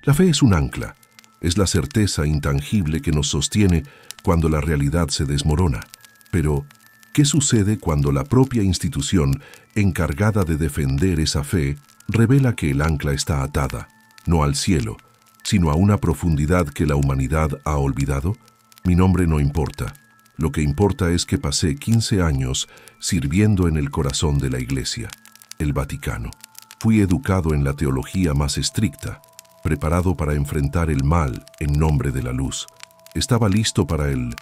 La fe es un ancla, es la certeza intangible que nos sostiene cuando la realidad se desmorona. Pero, ¿qué sucede cuando la propia institución encargada de defender esa fe revela que el ancla está atada, no al cielo, sino a una profundidad que la humanidad ha olvidado? Mi nombre no importa. Lo que importa es que pasé 15 años sirviendo en el corazón de la Iglesia, el Vaticano. Fui educado en la teología más estricta, preparado para enfrentar el mal en nombre de la luz. Estaba listo para el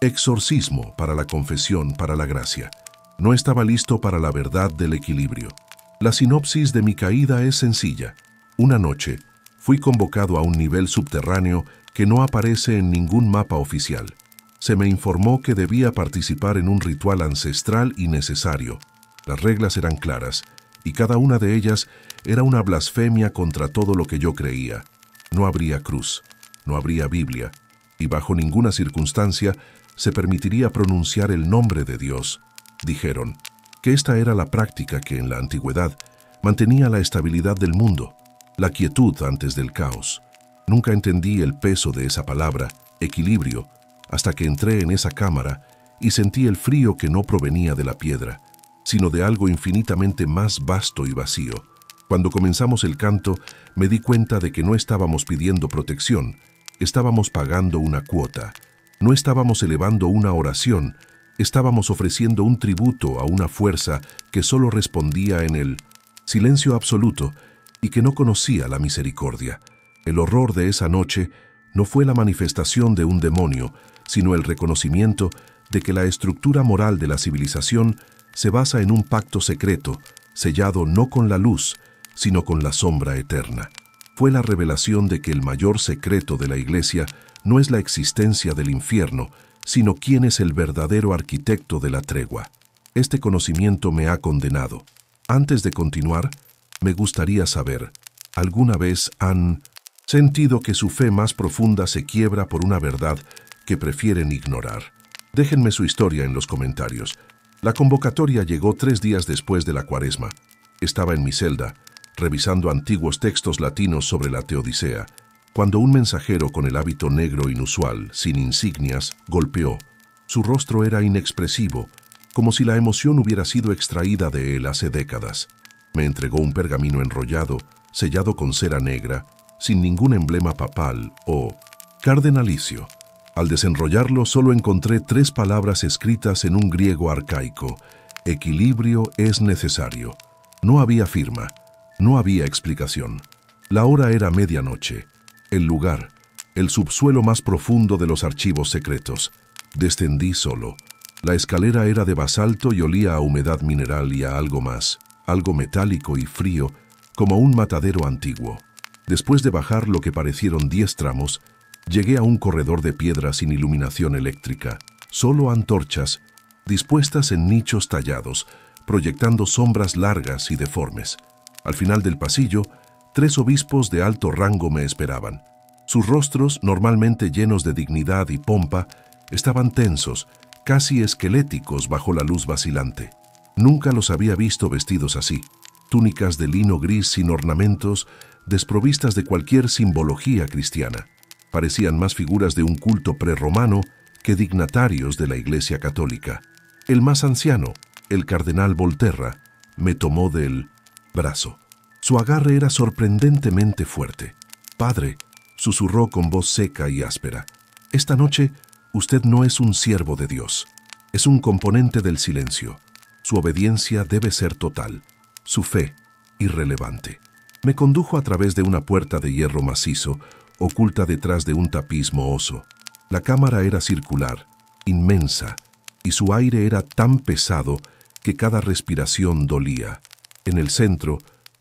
exorcismo, para la confesión, para la gracia. No estaba listo para la verdad del equilibrio. La sinopsis de mi caída es sencilla. Una noche, fui convocado a un nivel subterráneo que no aparece en ningún mapa oficial. Se me informó que debía participar en un ritual ancestral y necesario. Las reglas eran claras, y cada una de ellas era una blasfemia contra todo lo que yo creía. No habría cruz, no habría Biblia, y bajo ninguna circunstancia se permitiría pronunciar el nombre de Dios. Dijeron que esta era la práctica que en la antigüedad mantenía la estabilidad del mundo, la quietud antes del caos. Nunca entendí el peso de esa palabra, equilibrio, hasta que entré en esa cámara y sentí el frío que no provenía de la piedra, sino de algo infinitamente más vasto y vacío. Cuando comenzamos el canto, me di cuenta de que no estábamos pidiendo protección, estábamos pagando una cuota. No estábamos elevando una oración, estábamos ofreciendo un tributo a una fuerza que solo respondía en el silencio absoluto y que no conocía la misericordia. El horror de esa noche no fue la manifestación de un demonio, sino el reconocimiento de que la estructura moral de la civilización se basa en un pacto secreto, sellado no con la luz, sino con la sombra eterna. Fue la revelación de que el mayor secreto de la Iglesia no es la existencia del infierno, sino quién es el verdadero arquitecto de la tregua. Este conocimiento me ha condenado. Antes de continuar, me gustaría saber, ¿alguna vez han sentido que su fe más profunda se quiebra por una verdad que prefieren ignorar? Déjenme su historia en los comentarios. La convocatoria llegó 3 días después de la Cuaresma. Estaba en mi celda, revisando antiguos textos latinos sobre la Teodicea, cuando un mensajero con el hábito negro inusual, sin insignias, golpeó. Su rostro era inexpresivo, como si la emoción hubiera sido extraída de él hace décadas. Me entregó un pergamino enrollado, sellado con cera negra, sin ningún emblema papal o cardenalicio. Al desenrollarlo solo encontré 3 palabras escritas en un griego arcaico. Equilibrio es necesario. No había firma, no había explicación. La hora era medianoche. El lugar, el subsuelo más profundo de los archivos secretos. Descendí solo. La escalera era de basalto y olía a humedad mineral y a algo más, algo metálico y frío, como un matadero antiguo. Después de bajar lo que parecieron 10 tramos, llegué a un corredor de piedra sin iluminación eléctrica, solo antorchas, dispuestas en nichos tallados, proyectando sombras largas y deformes. Al final del pasillo, 3 obispos de alto rango me esperaban. Sus rostros, normalmente llenos de dignidad y pompa, estaban tensos, casi esqueléticos bajo la luz vacilante. Nunca los había visto vestidos así. Túnicas de lino gris sin ornamentos, desprovistas de cualquier simbología cristiana. Parecían más figuras de un culto prerromano que dignatarios de la Iglesia Católica. El más anciano, el cardenal Volterra, me tomó del brazo. Su agarre era sorprendentemente fuerte. «Padre», susurró con voz seca y áspera, «esta noche usted no es un siervo de Dios. Es un componente del silencio. Su obediencia debe ser total. Su fe, irrelevante». Me condujo a través de una puerta de hierro macizo, oculta detrás de un tapiz mohoso. La cámara era circular, inmensa, y su aire era tan pesado que cada respiración dolía. En el centro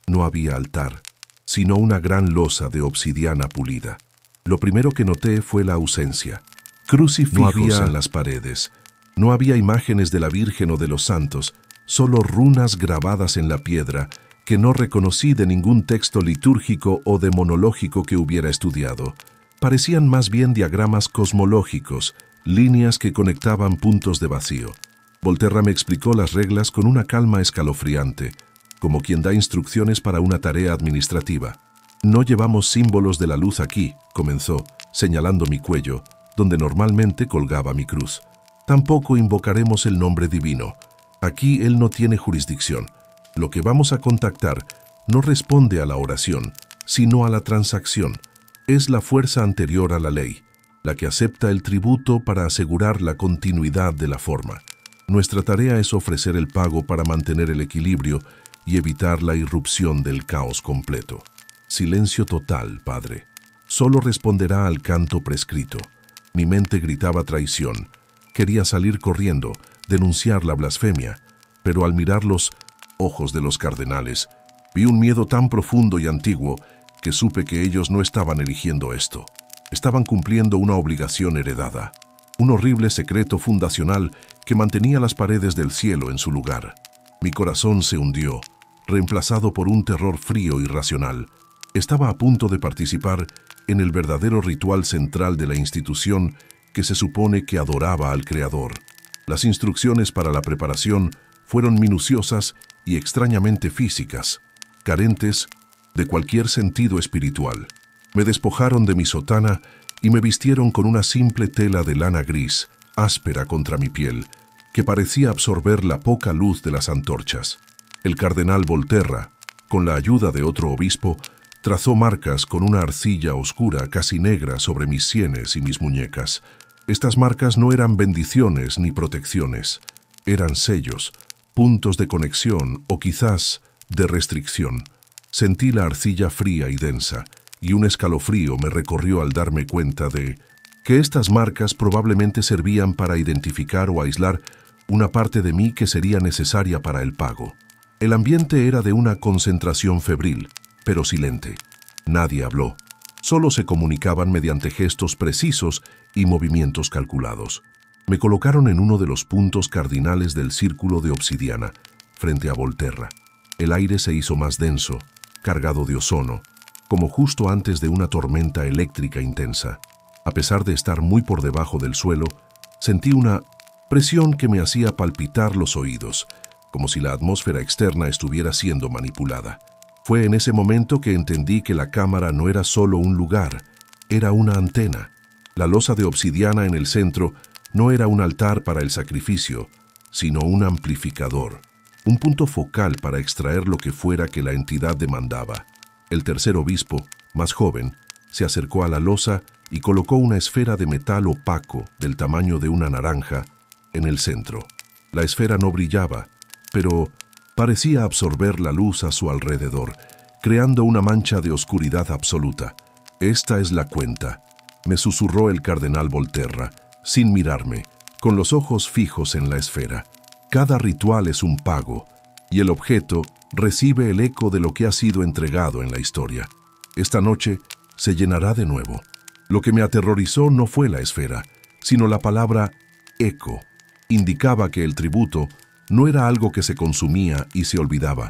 no había altar, sino una gran losa de obsidiana pulida. Lo primero que noté fue la ausencia. Crucifijos no había en las paredes. No había imágenes de la Virgen o de los santos, solo runas grabadas en la piedra que no reconocí de ningún texto litúrgico o demonológico que hubiera estudiado. Parecían más bien diagramas cosmológicos, líneas que conectaban puntos de vacío. Volterra me explicó las reglas con una calma escalofriante, como quien da instrucciones para una tarea administrativa. No llevamos símbolos de la luz aquí, comenzó, señalando mi cuello, donde normalmente colgaba mi cruz. Tampoco invocaremos el nombre divino. Aquí él no tiene jurisdicción. Lo que vamos a contactar no responde a la oración, sino a la transacción. Es la fuerza anterior a la ley, la que acepta el tributo para asegurar la continuidad de la forma. Nuestra tarea es ofrecer el pago para mantener el equilibrio y evitar la irrupción del caos completo. Silencio total, padre. Solo responderá al canto prescrito. Mi mente gritaba traición. Quería salir corriendo, denunciar la blasfemia, pero al mirar los ojos de los cardenales, vi un miedo tan profundo y antiguo que supe que ellos no estaban eligiendo esto. Estaban cumpliendo una obligación heredada, un horrible secreto fundacional que mantenía las paredes del cielo en su lugar. Mi corazón se hundió, reemplazado por un terror frío y racional. Estaba a punto de participar en el verdadero ritual central de la institución que se supone que adoraba al Creador. Las instrucciones para la preparación fueron minuciosas y extrañamente físicas, carentes de cualquier sentido espiritual. Me despojaron de mi sotana y me vistieron con una simple tela de lana gris, áspera contra mi piel, que parecía absorber la poca luz de las antorchas. El cardenal Volterra, con la ayuda de otro obispo, trazó marcas con una arcilla oscura casi negra sobre mis sienes y mis muñecas. Estas marcas no eran bendiciones ni protecciones, eran sellos, puntos de conexión o quizás de restricción. Sentí la arcilla fría y densa, y un escalofrío me recorrió al darme cuenta de que estas marcas probablemente servían para identificar o aislar una parte de mí que sería necesaria para el pago. El ambiente era de una concentración febril, pero silente. Nadie habló. Solo se comunicaban mediante gestos precisos y movimientos calculados. Me colocaron en uno de los puntos cardinales del círculo de obsidiana, frente a Volterra. El aire se hizo más denso, cargado de ozono, como justo antes de una tormenta eléctrica intensa. A pesar de estar muy por debajo del suelo, sentí una presión que me hacía palpitar los oídos, como si la atmósfera externa estuviera siendo manipulada. Fue en ese momento que entendí que la cámara no era solo un lugar, era una antena. La losa de obsidiana en el centro no era un altar para el sacrificio, sino un amplificador, un punto focal para extraer lo que fuera que la entidad demandaba. El tercer obispo, más joven, se acercó a la losa y colocó una esfera de metal opaco del tamaño de una naranja en el centro. La esfera no brillaba, pero parecía absorber la luz a su alrededor, creando una mancha de oscuridad absoluta. «Esta es la cuenta», me susurró el cardenal Volterra, sin mirarme, con los ojos fijos en la esfera. «Cada ritual es un pago, y el objeto recibe el eco de lo que ha sido entregado en la historia. Esta noche se llenará de nuevo». Lo que me aterrorizó no fue la esfera, sino la palabra eco. Indicaba que el tributo no era algo que se consumía y se olvidaba,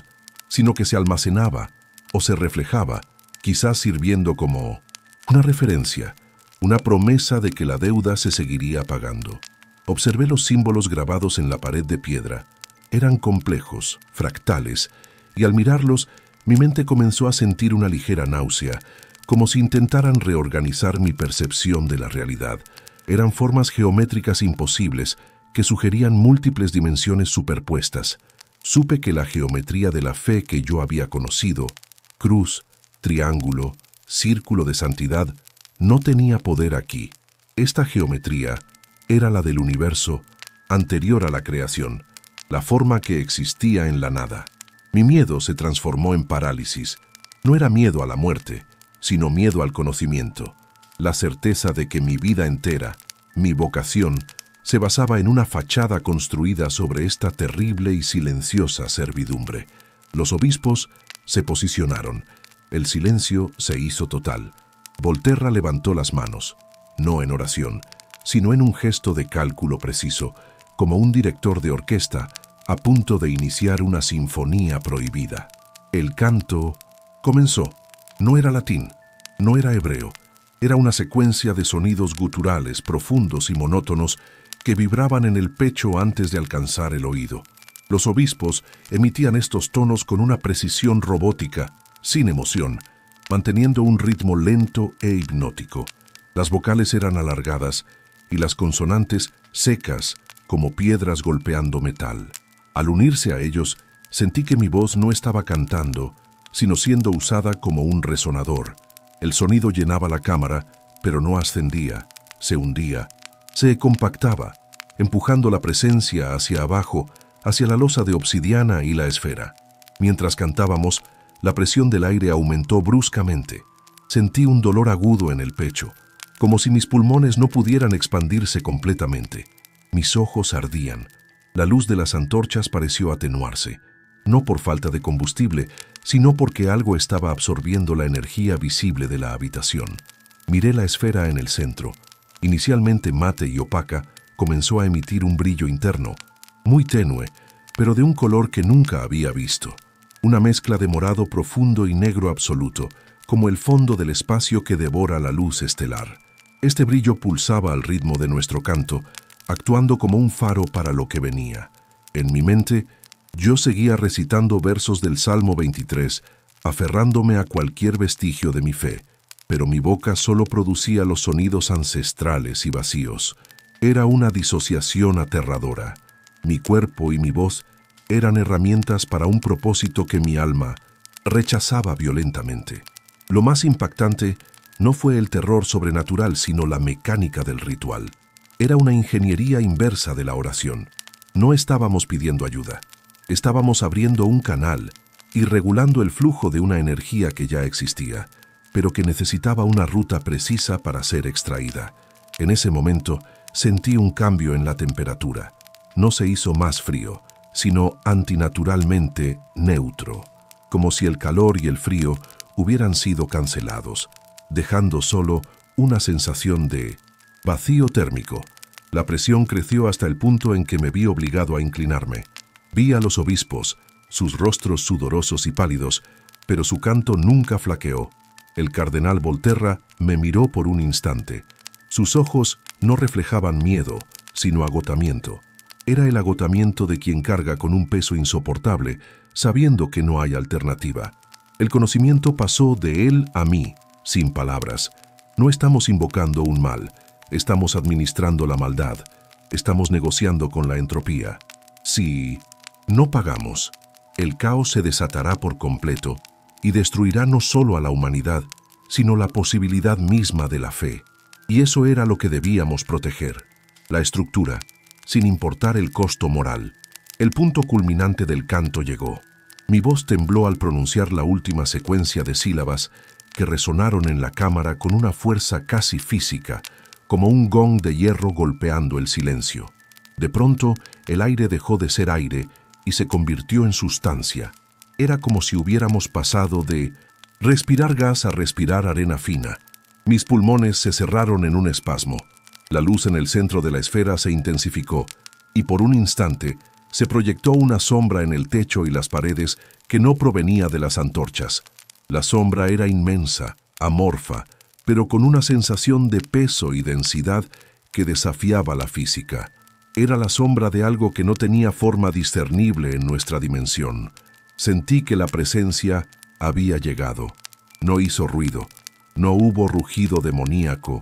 sino que se almacenaba o se reflejaba, quizás sirviendo como una referencia, una promesa de que la deuda se seguiría pagando. Observé los símbolos grabados en la pared de piedra. Eran complejos, fractales, y al mirarlos, mi mente comenzó a sentir una ligera náusea, como si intentaran reorganizar mi percepción de la realidad. Eran formas geométricas imposibles que sugerían múltiples dimensiones superpuestas. Supe que la geometría de la fe que yo había conocido, cruz, triángulo, círculo de santidad, no tenía poder aquí. Esta geometría era la del universo anterior a la creación, la forma que existía en la nada. Mi miedo se transformó en parálisis. No era miedo a la muerte, sino miedo al conocimiento, la certeza de que mi vida entera, mi vocación, se basaba en una fachada construida sobre esta terrible y silenciosa servidumbre. Los obispos se posicionaron. El silencio se hizo total. Volterra levantó las manos, no en oración, sino en un gesto de cálculo preciso, como un director de orquesta a punto de iniciar una sinfonía prohibida. El canto comenzó. No era latín, no era hebreo, era una secuencia de sonidos guturales profundos y monótonos que vibraban en el pecho antes de alcanzar el oído. Los obispos emitían estos tonos con una precisión robótica, sin emoción, manteniendo un ritmo lento e hipnótico. Las vocales eran alargadas y las consonantes secas como piedras golpeando metal. Al unirse a ellos, sentí que mi voz no estaba cantando, sino siendo usada como un resonador. El sonido llenaba la cámara, pero no ascendía, se hundía, se compactaba, empujando la presencia hacia abajo, hacia la losa de obsidiana y la esfera. Mientras cantábamos, la presión del aire aumentó bruscamente. Sentí un dolor agudo en el pecho, como si mis pulmones no pudieran expandirse completamente. Mis ojos ardían. La luz de las antorchas pareció atenuarse, no por falta de combustible, sino porque algo estaba absorbiendo la energía visible de la habitación. Miré la esfera en el centro. Inicialmente mate y opaca, comenzó a emitir un brillo interno, muy tenue, pero de un color que nunca había visto. Una mezcla de morado profundo y negro absoluto, como el fondo del espacio que devora la luz estelar. Este brillo pulsaba al ritmo de nuestro canto, actuando como un faro para lo que venía. En mi mente, yo seguía recitando versos del Salmo 23, aferrándome a cualquier vestigio de mi fe, pero mi boca solo producía los sonidos ancestrales y vacíos. Era una disociación aterradora. Mi cuerpo y mi voz eran herramientas para un propósito que mi alma rechazaba violentamente. Lo más impactante no fue el terror sobrenatural, sino la mecánica del ritual. Era una ingeniería inversa de la oración. No estábamos pidiendo ayuda. Estábamos abriendo un canal y regulando el flujo de una energía que ya existía, pero que necesitaba una ruta precisa para ser extraída. En ese momento, sentí un cambio en la temperatura. No se hizo más frío, sino antinaturalmente neutro, como si el calor y el frío hubieran sido cancelados, dejando solo una sensación de vacío térmico. La presión creció hasta el punto en que me vi obligado a inclinarme. Vi a los obispos, sus rostros sudorosos y pálidos, pero su canto nunca flaqueó. El cardenal Volterra me miró por un instante. Sus ojos no reflejaban miedo, sino agotamiento. Era el agotamiento de quien carga con un peso insoportable, sabiendo que no hay alternativa. El conocimiento pasó de él a mí, sin palabras. No estamos invocando un mal, estamos administrando la maldad, estamos negociando con la entropía. Si no pagamos, el caos se desatará por completo y destruirá no solo a la humanidad, sino la posibilidad misma de la fe. Y eso era lo que debíamos proteger, la estructura, sin importar el costo moral. El punto culminante del canto llegó. Mi voz tembló al pronunciar la última secuencia de sílabas que resonaron en la cámara con una fuerza casi física, como un gong de hierro golpeando el silencio. De pronto, el aire dejó de ser aire y se convirtió en sustancia. Era como si hubiéramos pasado de respirar gas a respirar arena fina. Mis pulmones se cerraron en un espasmo. La luz en el centro de la esfera se intensificó y por un instante se proyectó una sombra en el techo y las paredes que no provenía de las antorchas. La sombra era inmensa, amorfa, pero con una sensación de peso y densidad que desafiaba la física. Era la sombra de algo que no tenía forma discernible en nuestra dimensión. Sentí que la presencia había llegado. No hizo ruido, no hubo rugido demoníaco,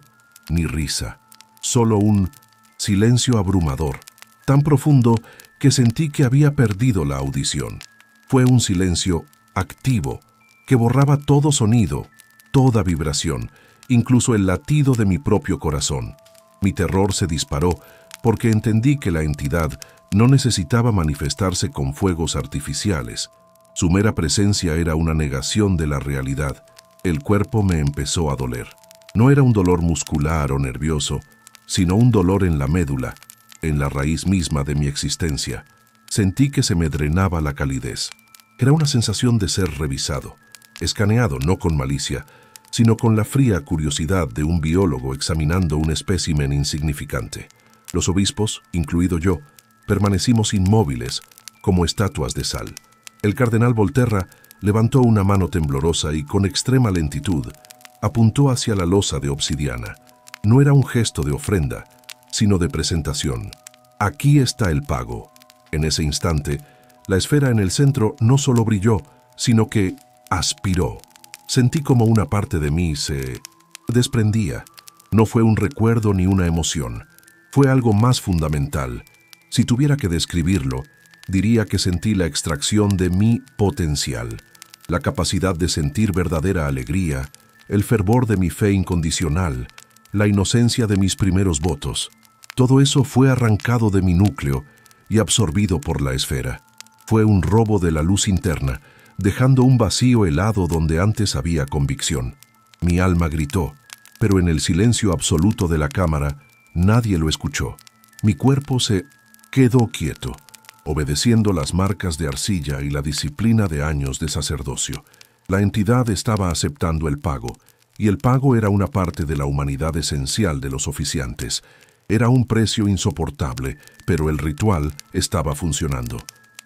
ni risa. Solo un silencio abrumador, tan profundo que sentí que había perdido la audición. Fue un silencio activo, que borraba todo sonido, toda vibración, incluso el latido de mi propio corazón. Mi terror se disparó porque entendí que la entidad no necesitaba manifestarse con fuegos artificiales. Su mera presencia era una negación de la realidad. El cuerpo me empezó a doler. No era un dolor muscular o nervioso, sino un dolor en la médula, en la raíz misma de mi existencia. Sentí que se me drenaba la calidez. Era una sensación de ser revisado, escaneado no con malicia, sino con la fría curiosidad de un biólogo examinando un espécimen insignificante. Los obispos, incluido yo, permanecimos inmóviles, como estatuas de sal. El cardenal Volterra levantó una mano temblorosa y con extrema lentitud apuntó hacia la losa de obsidiana. No era un gesto de ofrenda, sino de presentación. Aquí está el pago. En ese instante, la esfera en el centro no solo brilló, sino que aspiró. Sentí como una parte de mí se desprendía. No fue un recuerdo ni una emoción. Fue algo más fundamental. Si tuviera que describirlo, diría que sentí la extracción de mi potencial, la capacidad de sentir verdadera alegría, el fervor de mi fe incondicional, la inocencia de mis primeros votos. Todo eso fue arrancado de mi núcleo y absorbido por la esfera. Fue un robo de la luz interna, dejando un vacío helado donde antes había convicción. Mi alma gritó, pero en el silencio absoluto de la cámara, nadie lo escuchó. Mi cuerpo se quedó quieto, obedeciendo las marcas de arcilla y la disciplina de años de sacerdocio. La entidad estaba aceptando el pago, y el pago era una parte de la humanidad esencial de los oficiantes. Era un precio insoportable, pero el ritual estaba funcionando.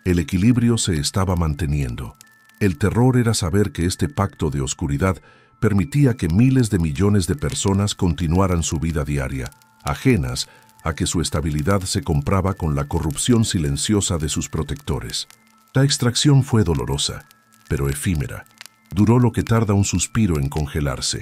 El equilibrio se estaba manteniendo. El terror era saber que este pacto de oscuridad permitía que miles de millones de personas continuaran su vida diaria, ajenas a que su estabilidad se compraba con la corrupción silenciosa de sus protectores. La extracción fue dolorosa, pero efímera. Duró lo que tarda un suspiro en congelarse.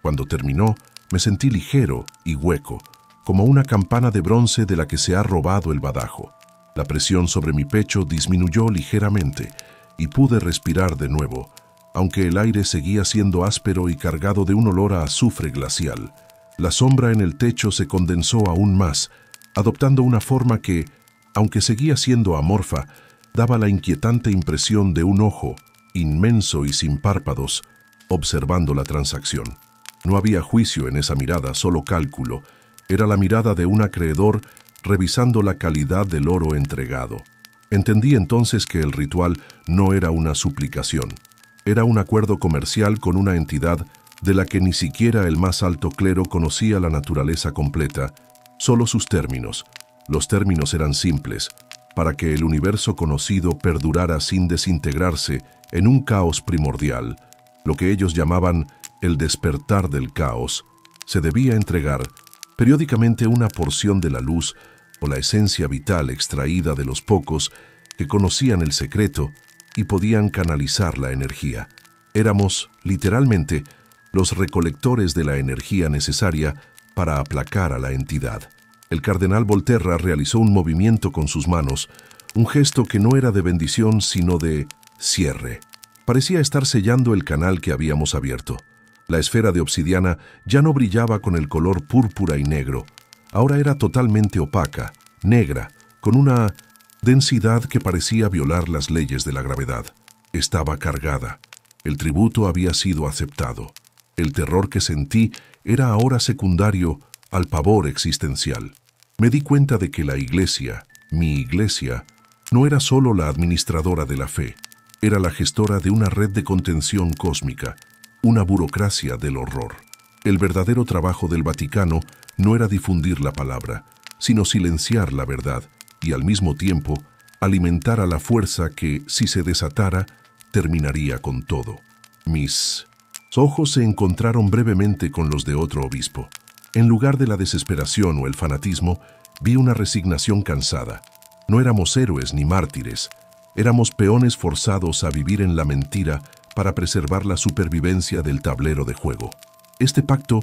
Cuando terminó, me sentí ligero y hueco, como una campana de bronce de la que se ha robado el badajo. La presión sobre mi pecho disminuyó ligeramente y pude respirar de nuevo, aunque el aire seguía siendo áspero y cargado de un olor a azufre glacial. La sombra en el techo se condensó aún más, adoptando una forma que, aunque seguía siendo amorfa, daba la inquietante impresión de un ojo, inmenso y sin párpados, observando la transacción. No había juicio en esa mirada, solo cálculo. Era la mirada de un acreedor revisando la calidad del oro entregado. Entendí entonces que el ritual no era una suplicación. Era un acuerdo comercial con una entidad de la que ni siquiera el más alto clero conocía la naturaleza completa, solo sus términos. Los términos eran simples, para que el universo conocido perdurara sin desintegrarse en un caos primordial, lo que ellos llamaban el despertar del caos. Se debía entregar periódicamente una porción de la luz o la esencia vital extraída de los pocos que conocían el secreto y podían canalizar la energía. Éramos, literalmente, los recolectores de la energía necesaria para aplacar a la entidad. El cardenal Volterra realizó un movimiento con sus manos, un gesto que no era de bendición sino de cierre. Parecía estar sellando el canal que habíamos abierto. La esfera de obsidiana ya no brillaba con el color púrpura y negro. Ahora era totalmente opaca, negra, con una densidad que parecía violar las leyes de la gravedad. Estaba cargada. El tributo había sido aceptado. El terror que sentí era ahora secundario al pavor existencial. Me di cuenta de que la iglesia, mi iglesia, no era solo la administradora de la fe, era la gestora de una red de contención cósmica, una burocracia del horror. El verdadero trabajo del Vaticano no era difundir la palabra, sino silenciar la verdad y al mismo tiempo alimentar a la fuerza que, si se desatara, terminaría con todo. Mis ojos se encontraron brevemente con los de otro obispo. En lugar de la desesperación o el fanatismo, vi una resignación cansada. No éramos héroes ni mártires, éramos peones forzados a vivir en la mentira para preservar la supervivencia del tablero de juego. Este pacto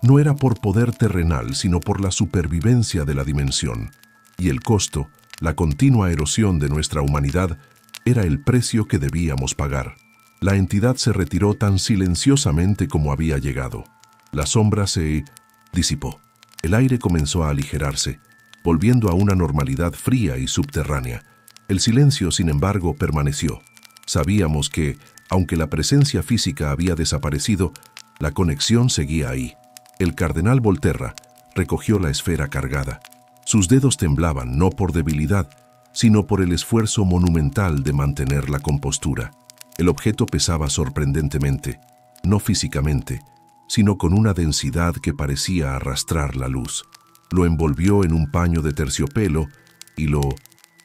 no era por poder terrenal, sino por la supervivencia de la dimensión. Y el costo, la continua erosión de nuestra humanidad, era el precio que debíamos pagar. La entidad se retiró tan silenciosamente como había llegado. La sombra se disipó. El aire comenzó a aligerarse, volviendo a una normalidad fría y subterránea. El silencio, sin embargo, permaneció. Sabíamos que, aunque la presencia física había desaparecido, la conexión seguía ahí. El cardenal Volterra recogió la esfera cargada. Sus dedos temblaban no por debilidad, sino por el esfuerzo monumental de mantener la compostura. El objeto pesaba sorprendentemente, no físicamente, sino con una densidad que parecía arrastrar la luz. Lo envolvió en un paño de terciopelo y lo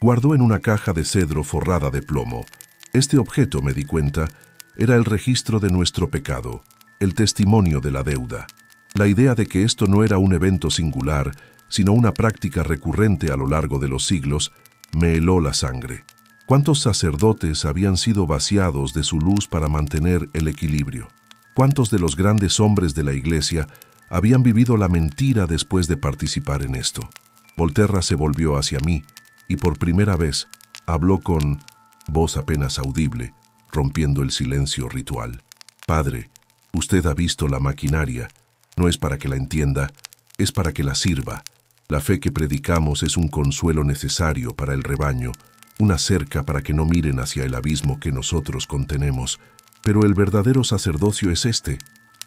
guardó en una caja de cedro forrada de plomo. Este objeto, me di cuenta, era el registro de nuestro pecado, el testimonio de la deuda. La idea de que esto no era un evento singular, sino una práctica recurrente a lo largo de los siglos, me heló la sangre. ¿Cuántos sacerdotes habían sido vaciados de su luz para mantener el equilibrio? ¿Cuántos de los grandes hombres de la Iglesia habían vivido la mentira después de participar en esto? Volterra se volvió hacia mí y por primera vez habló con voz apenas audible, rompiendo el silencio ritual. Padre, usted ha visto la maquinaria. No es para que la entienda, es para que la sirva. La fe que predicamos es un consuelo necesario para el rebaño, una cerca para que no miren hacia el abismo que nosotros contenemos. Pero el verdadero sacerdocio es este,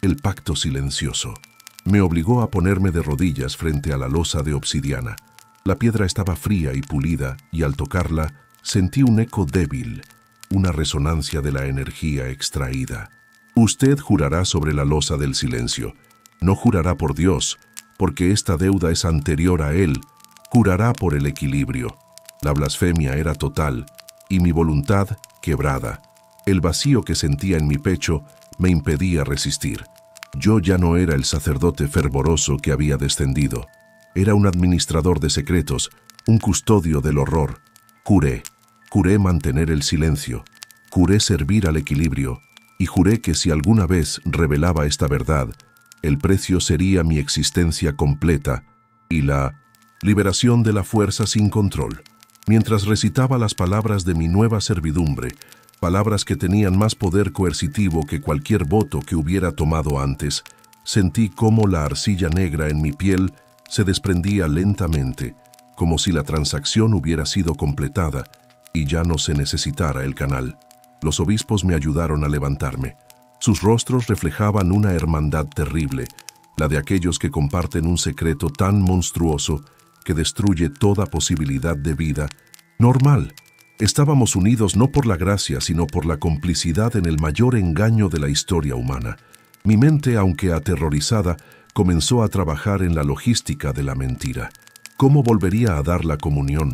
el pacto silencioso. Me obligó a ponerme de rodillas frente a la losa de obsidiana. La piedra estaba fría y pulida, y al tocarla sentí un eco débil, una resonancia de la energía extraída. Usted jurará sobre la losa del silencio. No jurará por Dios, porque esta deuda es anterior a Él. Jurará por el equilibrio. La blasfemia era total, y mi voluntad quebrada. El vacío que sentía en mi pecho me impedía resistir. Yo ya no era el sacerdote fervoroso que había descendido. Era un administrador de secretos, un custodio del horror. Juré mantener el silencio. Juré servir al equilibrio. Y juré que si alguna vez revelaba esta verdad, el precio sería mi existencia completa y la liberación de la fuerza sin control. Mientras recitaba las palabras de mi nueva servidumbre, palabras que tenían más poder coercitivo que cualquier voto que hubiera tomado antes, sentí cómo la arcilla negra en mi piel se desprendía lentamente, como si la transacción hubiera sido completada y ya no se necesitara el canal. Los obispos me ayudaron a levantarme. Sus rostros reflejaban una hermandad terrible, la de aquellos que comparten un secreto tan monstruoso que destruye toda posibilidad de vida normal. Estábamos unidos no por la gracia, sino por la complicidad en el mayor engaño de la historia humana. Mi mente, aunque aterrorizada, comenzó a trabajar en la logística de la mentira. ¿Cómo volvería a dar la comunión?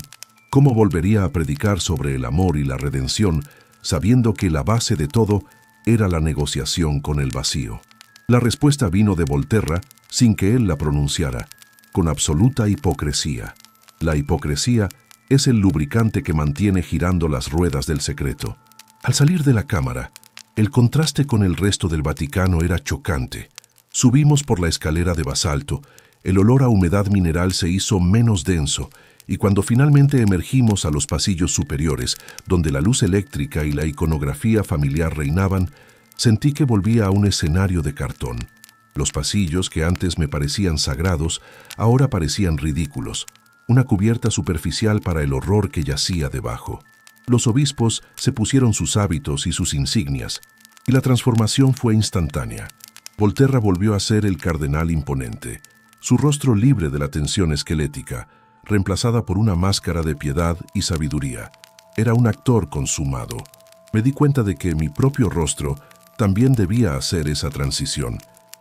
¿Cómo volvería a predicar sobre el amor y la redención, sabiendo que la base de todo era la negociación con el vacío? La respuesta vino de Volterra, sin que él la pronunciara, con absoluta hipocresía. La hipocresía es el lubricante que mantiene girando las ruedas del secreto. Al salir de la cámara, el contraste con el resto del Vaticano era chocante. Subimos por la escalera de basalto, el olor a humedad mineral se hizo menos denso, y cuando finalmente emergimos a los pasillos superiores, donde la luz eléctrica y la iconografía familiar reinaban, sentí que volvía a un escenario de cartón. Los pasillos, que antes me parecían sagrados, ahora parecían ridículos. Una cubierta superficial para el horror que yacía debajo. Los obispos se pusieron sus hábitos y sus insignias, y la transformación fue instantánea. Volterra volvió a ser el cardenal imponente, su rostro libre de la tensión esquelética, reemplazada por una máscara de piedad y sabiduría. Era un actor consumado. Me di cuenta de que mi propio rostro también debía hacer esa transición.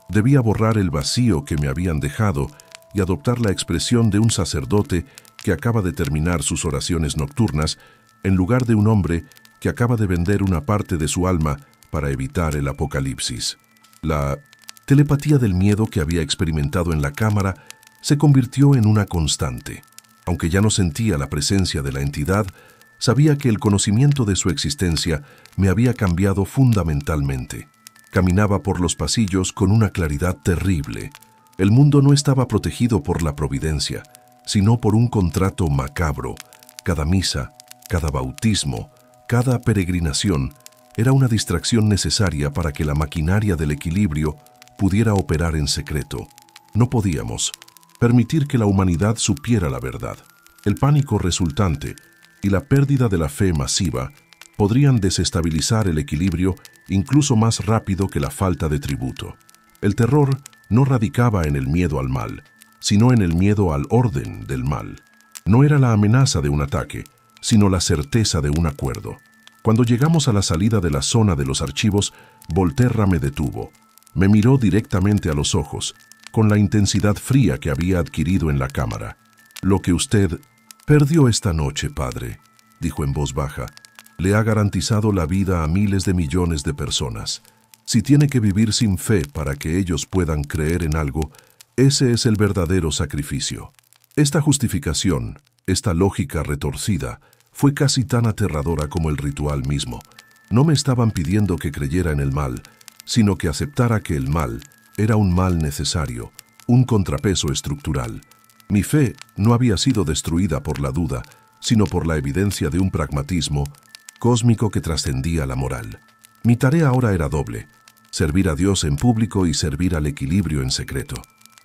Debía borrar el vacío que me habían dejado y adoptar la expresión de un sacerdote que acaba de terminar sus oraciones nocturnas en lugar de un hombre que acaba de vender una parte de su alma para evitar el apocalipsis. La telepatía del miedo que había experimentado en la cámara se convirtió en una constante. Aunque ya no sentía la presencia de la entidad, sabía que el conocimiento de su existencia me había cambiado fundamentalmente. Caminaba por los pasillos con una claridad terrible. El mundo no estaba protegido por la providencia, sino por un contrato macabro. Cada misa, cada bautismo, cada peregrinación era una distracción necesaria para que la maquinaria del equilibrio pudiera operar en secreto. No podíamos permitir que la humanidad supiera la verdad. El pánico resultante y la pérdida de la fe masiva podrían desestabilizar el equilibrio incluso más rápido que la falta de tributo. El terror no radicaba en el miedo al mal, sino en el miedo al orden del mal. No era la amenaza de un ataque, sino la certeza de un acuerdo. Cuando llegamos a la salida de la zona de los archivos, Volterra me detuvo. Me miró directamente a los ojos, con la intensidad fría que había adquirido en la cámara. «Lo que usted perdió esta noche, padre», dijo en voz baja, «le ha garantizado la vida a miles de millones de personas. Si tiene que vivir sin fe para que ellos puedan creer en algo, ese es el verdadero sacrificio». Esta justificación, esta lógica retorcida, fue casi tan aterradora como el ritual mismo. No me estaban pidiendo que creyera en el mal, sino que aceptara que el mal era un mal necesario, un contrapeso estructural. Mi fe no había sido destruida por la duda, sino por la evidencia de un pragmatismo cósmico que trascendía la moral. Mi tarea ahora era doble: servir a Dios en público y servir al equilibrio en secreto.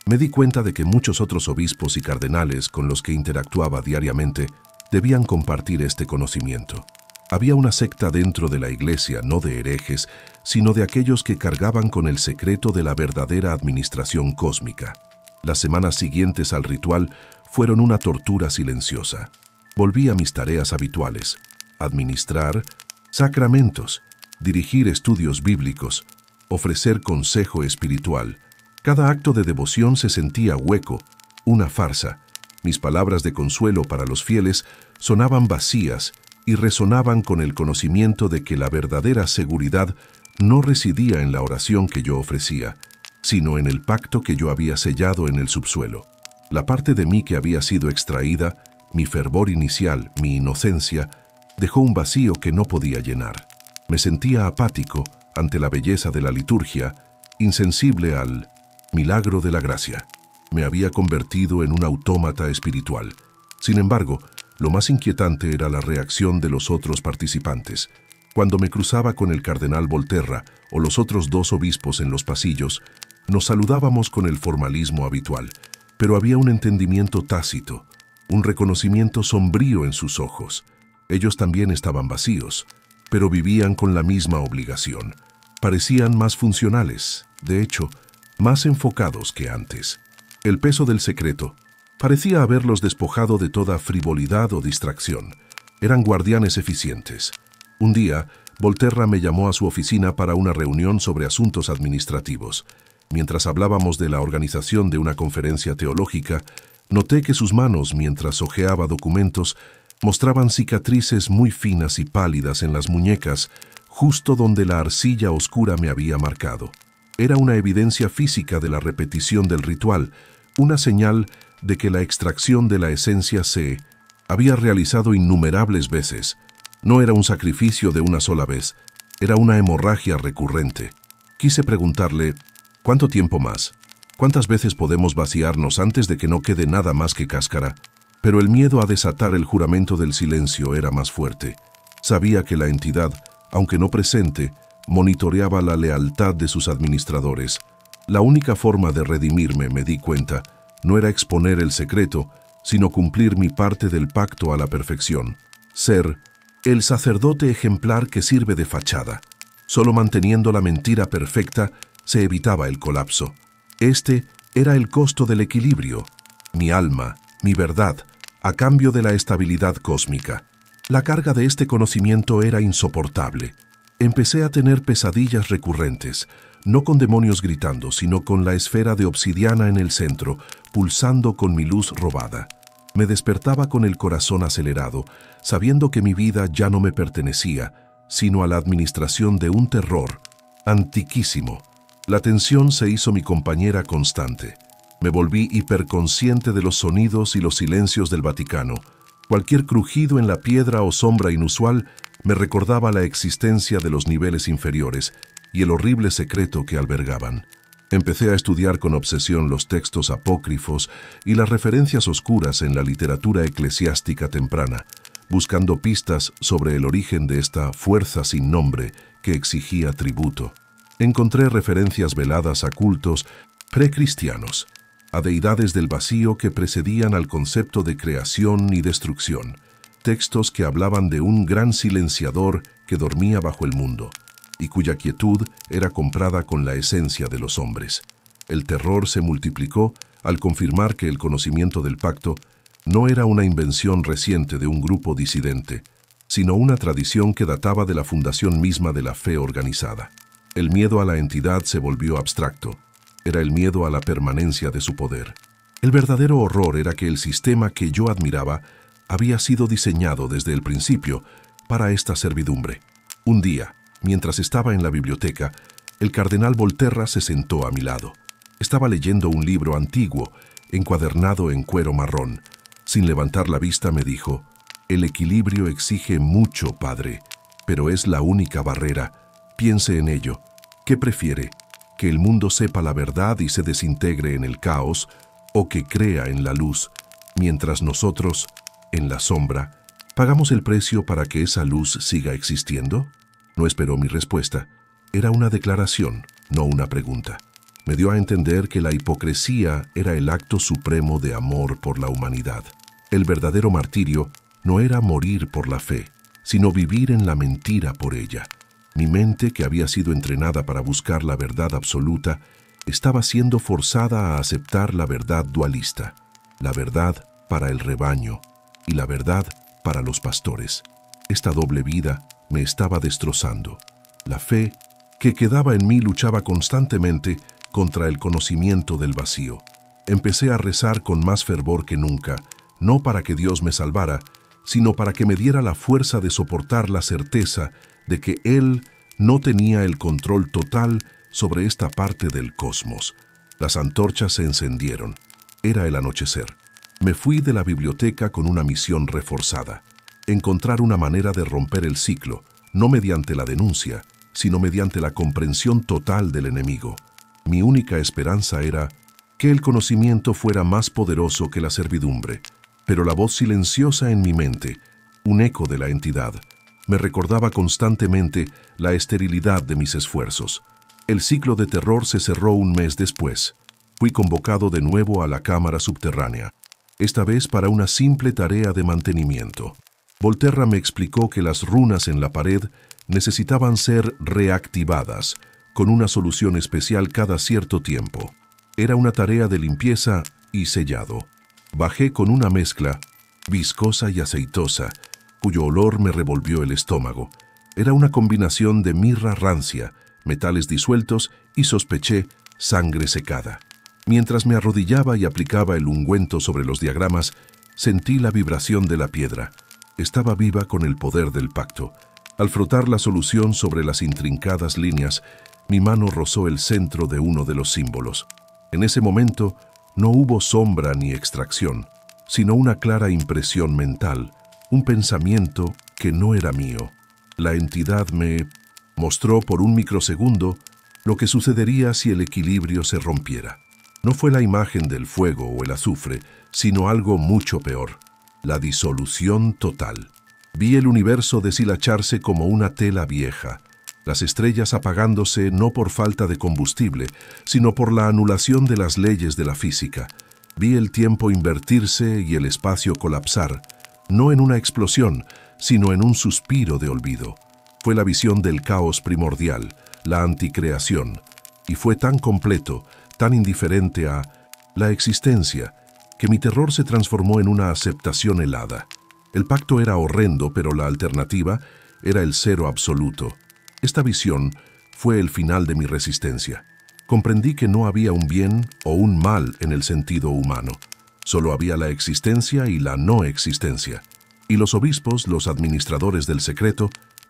Me di cuenta de que muchos otros obispos y cardenales con los que interactuaba diariamente debían compartir este conocimiento. Había una secta dentro de la Iglesia, no de herejes, sino de aquellos que cargaban con el secreto de la verdadera administración cósmica. Las semanas siguientes al ritual fueron una tortura silenciosa. Volví a mis tareas habituales: administrar sacramentos, dirigir estudios bíblicos, ofrecer consejo espiritual. Cada acto de devoción se sentía hueco, una farsa. Mis palabras de consuelo para los fieles sonaban vacías y resonaban con el conocimiento de que la verdadera seguridad no residía en la oración que yo ofrecía, sino en el pacto que yo había sellado en el subsuelo. La parte de mí que había sido extraída, mi fervor inicial, mi inocencia, dejó un vacío que no podía llenar. Me sentía apático ante la belleza de la liturgia, insensible al milagro de la gracia. Me había convertido en un autómata espiritual. Sin embargo, lo más inquietante era la reacción de los otros participantes. Cuando me cruzaba con el cardenal Volterra o los otros dos obispos en los pasillos, nos saludábamos con el formalismo habitual, pero había un entendimiento tácito, un reconocimiento sombrío en sus ojos. Ellos también estaban vacíos, pero vivían con la misma obligación. Parecían más funcionales, de hecho, más enfocados que antes. El peso del secreto parecía haberlos despojado de toda frivolidad o distracción. Eran guardianes eficientes. Un día, Volterra me llamó a su oficina para una reunión sobre asuntos administrativos. Mientras hablábamos de la organización de una conferencia teológica, noté que sus manos, mientras hojeaba documentos, mostraban cicatrices muy finas y pálidas en las muñecas, justo donde la arcilla oscura me había marcado. Era una evidencia física de la repetición del ritual, una señal de que la extracción de la esencia se había realizado innumerables veces. No era un sacrificio de una sola vez, era una hemorragia recurrente. Quise preguntarle: ¿cuánto tiempo más? ¿Cuántas veces podemos vaciarnos antes de que no quede nada más que cáscara? Pero el miedo a desatar el juramento del silencio era más fuerte. Sabía que la entidad, aunque no presente, monitoreaba la lealtad de sus administradores. La única forma de redimirme, me di cuenta, no era exponer el secreto, sino cumplir mi parte del pacto a la perfección. Ser el sacerdote ejemplar que sirve de fachada. Solo manteniendo la mentira perfecta se evitaba el colapso. Este era el costo del equilibrio, mi alma, mi verdad, a cambio de la estabilidad cósmica. La carga de este conocimiento era insoportable. Empecé a tener pesadillas recurrentes, no con demonios gritando, sino con la esfera de obsidiana en el centro, pulsando con mi luz robada. Me despertaba con el corazón acelerado, sabiendo que mi vida ya no me pertenecía, sino a la administración de un terror antiquísimo. La tensión se hizo mi compañera constante. Me volví hiperconsciente de los sonidos y los silencios del Vaticano. Cualquier crujido en la piedra o sombra inusual me recordaba la existencia de los niveles inferiores y el horrible secreto que albergaban. Empecé a estudiar con obsesión los textos apócrifos y las referencias oscuras en la literatura eclesiástica temprana, buscando pistas sobre el origen de esta fuerza sin nombre que exigía tributo. Encontré referencias veladas a cultos precristianos, a deidades del vacío que precedían al concepto de creación y destrucción, textos que hablaban de un gran silenciador que dormía bajo el mundo y cuya quietud era comprada con la esencia de los hombres. El terror se multiplicó al confirmar que el conocimiento del pacto no era una invención reciente de un grupo disidente, sino una tradición que databa de la fundación misma de la fe organizada. El miedo a la entidad se volvió abstracto. Era el miedo a la permanencia de su poder. El verdadero horror era que el sistema que yo admiraba había sido diseñado desde el principio para esta servidumbre. Un día, mientras estaba en la biblioteca, el cardenal Volterra se sentó a mi lado. Estaba leyendo un libro antiguo, encuadernado en cuero marrón. Sin levantar la vista me dijo: «El equilibrio exige mucho, padre, pero es la única barrera. Piense en ello. ¿Qué prefiere? ¿Que el mundo sepa la verdad y se desintegre en el caos, o que crea en la luz, mientras nosotros, en la sombra, pagamos el precio para que esa luz siga existiendo? No esperó mi respuesta. Era una declaración, no una pregunta. Me dio a entender que la hipocresía era el acto supremo de amor por la humanidad. El verdadero martirio no era morir por la fe, sino vivir en la mentira por ella. Mi mente, que había sido entrenada para buscar la verdad absoluta, estaba siendo forzada a aceptar la verdad dualista, la verdad para el rebaño y la verdad para los pastores. Esta doble vida me estaba destrozando. La fe que quedaba en mí luchaba constantemente contra el conocimiento del vacío. Empecé a rezar con más fervor que nunca, no para que Dios me salvara, sino para que me diera la fuerza de soportar la certeza de que Él no tenía el control total sobre esta parte del cosmos. Las antorchas se encendieron. Era el anochecer. Me fui de la biblioteca con una misión reforzada: encontrar una manera de romper el ciclo, no mediante la denuncia, sino mediante la comprensión total del enemigo. Mi única esperanza era que el conocimiento fuera más poderoso que la servidumbre, pero la voz silenciosa en mi mente, un eco de la entidad, me recordaba constantemente la esterilidad de mis esfuerzos. El ciclo de terror se cerró un mes después. Fui convocado de nuevo a la cámara subterránea, esta vez para una simple tarea de mantenimiento. Volterra me explicó que las runas en la pared necesitaban ser reactivadas, con una solución especial cada cierto tiempo. Era una tarea de limpieza y sellado. Bajé con una mezcla, viscosa y aceitosa, cuyo olor me revolvió el estómago. Era una combinación de mirra rancia, metales disueltos y, sospeché, sangre secada. Mientras me arrodillaba y aplicaba el ungüento sobre los diagramas, sentí la vibración de la piedra. Estaba viva con el poder del pacto. Al frotar la solución sobre las intrincadas líneas, mi mano rozó el centro de uno de los símbolos. En ese momento no hubo sombra ni extracción, sino una clara impresión mental, un pensamiento que no era mío. La entidad me mostró por un microsegundo lo que sucedería si el equilibrio se rompiera. No fue la imagen del fuego o el azufre, sino algo mucho peor: la disolución total. Vi el universo deshilacharse como una tela vieja, las estrellas apagándose no por falta de combustible, sino por la anulación de las leyes de la física. Vi el tiempo invertirse y el espacio colapsar, no en una explosión, sino en un suspiro de olvido. Fue la visión del caos primordial, la anticreación, y fue tan completo, tan indiferente a la existencia, que mi terror se transformó en una aceptación helada. El pacto era horrendo, pero la alternativa era el cero absoluto. Esta visión fue el final de mi resistencia. Comprendí que no había un bien o un mal en el sentido humano. Solo había la existencia y la no existencia. Y los obispos, los administradores del secreto,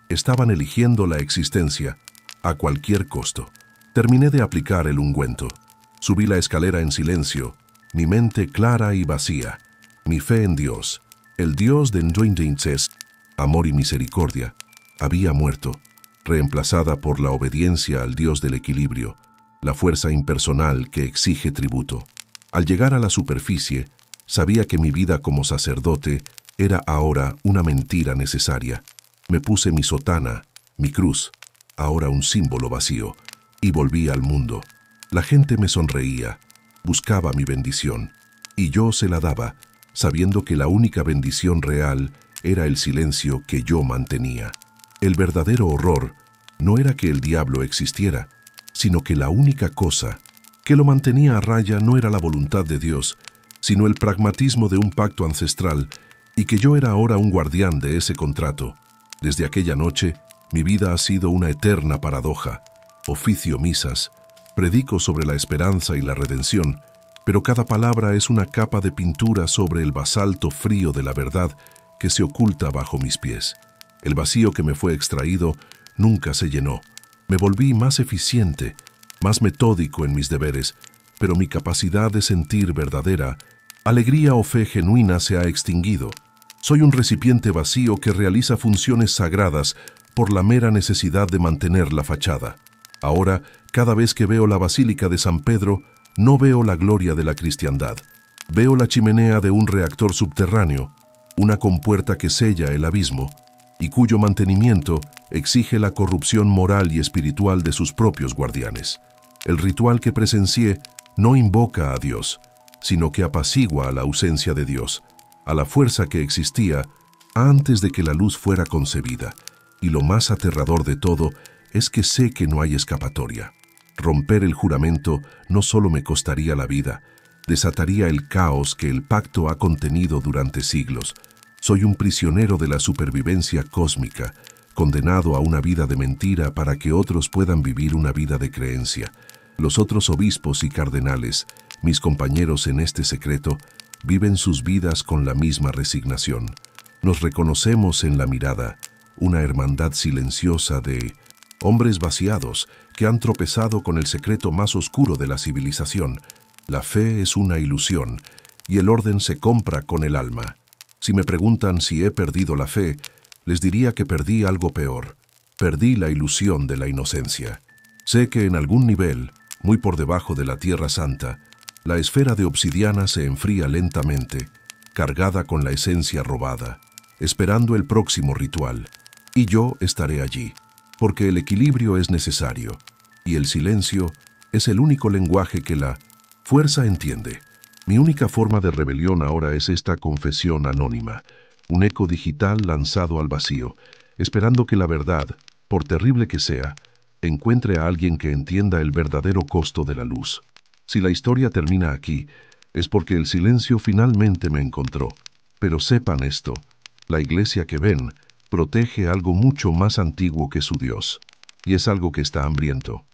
estaban eligiendo la existencia a cualquier costo. Terminé de aplicar el ungüento. Subí la escalera en silencio, mi mente clara y vacía. Mi fe en Dios, el Dios de Ndoindenses, amor y misericordia, había muerto, reemplazada por la obediencia al Dios del equilibrio, la fuerza impersonal que exige tributo. Al llegar a la superficie, sabía que mi vida como sacerdote era ahora una mentira necesaria. Me puse mi sotana, mi cruz, ahora un símbolo vacío, y volví al mundo. La gente me sonreía, buscaba mi bendición, y yo se la daba, sabiendo que la única bendición real era el silencio que yo mantenía. El verdadero horror no era que el diablo existiera, sino que la única cosa que lo mantenía a raya no era la voluntad de Dios, sino el pragmatismo de un pacto ancestral, y que yo era ahora un guardián de ese contrato. Desde aquella noche, mi vida ha sido una eterna paradoja. Oficio misas, predico sobre la esperanza y la redención, pero cada palabra es una capa de pintura sobre el basalto frío de la verdad que se oculta bajo mis pies. El vacío que me fue extraído nunca se llenó. Me volví más eficiente, más metódico en mis deberes, pero mi capacidad de sentir verdadera alegría o fe genuina se ha extinguido. Soy un recipiente vacío que realiza funciones sagradas por la mera necesidad de mantener la fachada. Ahora, cada vez que veo la Basílica de San Pedro, no veo la gloria de la cristiandad. Veo la chimenea de un reactor subterráneo, una compuerta que sella el abismo y cuyo mantenimiento exige la corrupción moral y espiritual de sus propios guardianes. El ritual que presencié no invoca a Dios, sino que apacigua a la ausencia de Dios, a la fuerza que existía antes de que la luz fuera concebida. Y lo más aterrador de todo es que sé que no hay escapatoria. Romper el juramento no solo me costaría la vida, desataría el caos que el pacto ha contenido durante siglos. Soy un prisionero de la supervivencia cósmica, condenado a una vida de mentira para que otros puedan vivir una vida de creencia. Los otros obispos y cardenales, mis compañeros en este secreto, viven sus vidas con la misma resignación. Nos reconocemos en la mirada, una hermandad silenciosa de hombres vaciados que han tropezado con el secreto más oscuro de la civilización. La fe es una ilusión y el orden se compra con el alma. Si me preguntan si he perdido la fe, les diría que perdí algo peor. Perdí la ilusión de la inocencia. Sé que en algún nivel, muy por debajo de la Tierra Santa, la esfera de obsidiana se enfría lentamente, cargada con la esencia robada, esperando el próximo ritual. Y yo estaré allí, porque el equilibrio es necesario, y el silencio es el único lenguaje que la fuerza entiende. Mi única forma de rebelión ahora es esta confesión anónima, un eco digital lanzado al vacío, esperando que la verdad, por terrible que sea, encuentre a alguien que entienda el verdadero costo de la luz. Si la historia termina aquí, es porque el silencio finalmente me encontró. Pero sepan esto, la iglesia que ven protege algo mucho más antiguo que su Dios, y es algo que está hambriento.